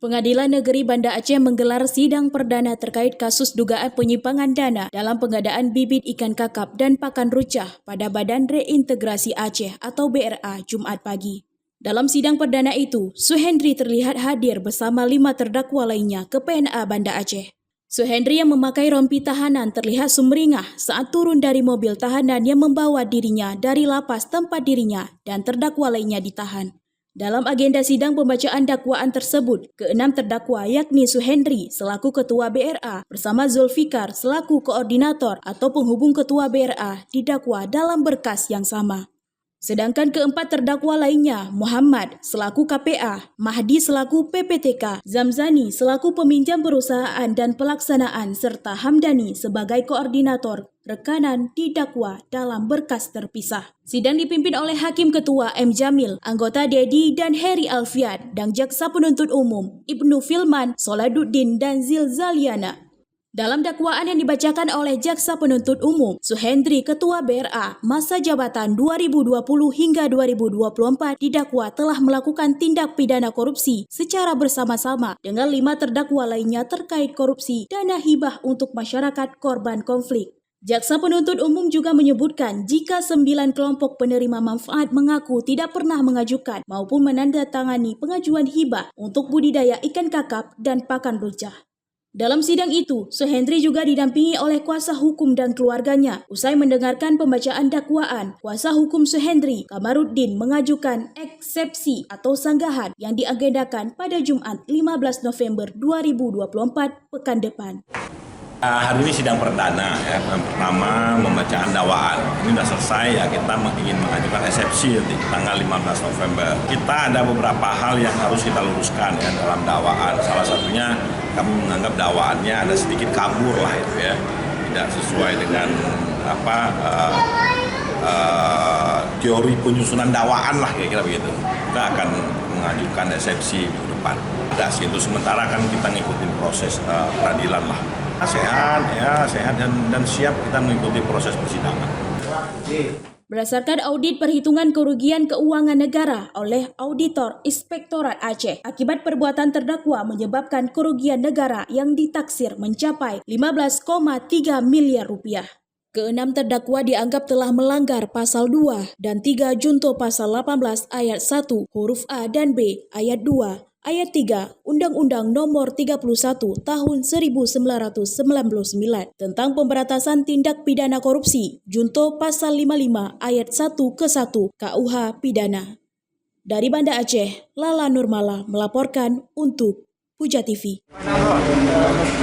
Pengadilan Negeri Banda Aceh menggelar sidang perdana terkait kasus dugaan penyimpangan dana dalam pengadaan bibit ikan kakap dan pakan rucah pada Badan Reintegrasi Aceh atau BRA Jumat pagi. Dalam sidang perdana itu, Suhendri terlihat hadir bersama 5 terdakwa lainnya ke PNA Banda Aceh. Suhendri yang memakai rompi tahanan terlihat sumringah saat turun dari mobil tahanan yang membawa dirinya dari lapas tempat dirinya dan terdakwa lainnya ditahan. Dalam agenda sidang pembacaan dakwaan tersebut, ke-6 terdakwa yakni Suhendri selaku Ketua BRA bersama Zulfikar selaku Koordinator atau penghubung Ketua BRA didakwa dalam berkas yang sama. Sedangkan ke-4 terdakwa lainnya, Muhammad selaku KPA, Mahdi selaku PPTK, Zamzani selaku peminjam perusahaan dan pelaksanaan, serta Hamdani sebagai koordinator rekanan didakwa dalam berkas terpisah. Sidang dipimpin oleh Hakim Ketua M. Jamil, anggota Dedi dan Heri Alfian, dan Jaksa Penuntut Umum Ibnu Filman, Soladuddin dan Zilzaliana. Dalam dakwaan yang dibacakan oleh Jaksa Penuntut Umum, Suhendri Ketua BRA masa jabatan 2020 hingga 2024 didakwa telah melakukan tindak pidana korupsi secara bersama-sama dengan 5 terdakwa lainnya terkait korupsi dana hibah untuk masyarakat korban konflik. Jaksa Penuntut Umum juga menyebutkan jika 9 kelompok penerima manfaat mengaku tidak pernah mengajukan maupun menandatangani pengajuan hibah untuk budidaya ikan kakap dan pakan rucah. Dalam sidang itu, Suhendri juga didampingi oleh kuasa hukum dan keluarganya. Usai mendengarkan pembacaan dakwaan, kuasa hukum Suhendri, Kamaruddin, mengajukan eksepsi atau sanggahan yang diagendakan pada Jumat 15 November 2024 pekan depan. Hari ini sidang perdana ya, yang pertama pembacaan dakwaan. Ini sudah selesai ya, kita ingin mengajukan eksepsi di tanggal 15 November. Kita ada beberapa hal yang harus kita luruskan ya dalam dakwaan. Salah satunya kami menganggap dakwaannya ada sedikit kabur lah itu ya, tidak sesuai dengan teori penyusunan dakwaan lah kira-kira begitu. Kita akan mengajukan eksepsi minggu depan. Itu sementara kan kita ngikutin proses peradilan lah. Sehat dan siap kita mengikuti proses persidangan. Berdasarkan audit perhitungan kerugian keuangan negara oleh Auditor Inspektorat Aceh, akibat perbuatan terdakwa menyebabkan kerugian negara yang ditaksir mencapai 15,3 miliar rupiah. Ke-6 terdakwa dianggap telah melanggar Pasal 2 dan 3 Junto Pasal 18 Ayat 1 huruf A dan B Ayat 2 Ayat 3 Undang-Undang Nomor 31 Tahun 1999 tentang Pemberantasan Tindak Pidana Korupsi, Junto Pasal 55 Ayat 1 ke 1 KUH Pidana. Dari Banda Aceh, Lala Nurmala melaporkan untuk Puja TV.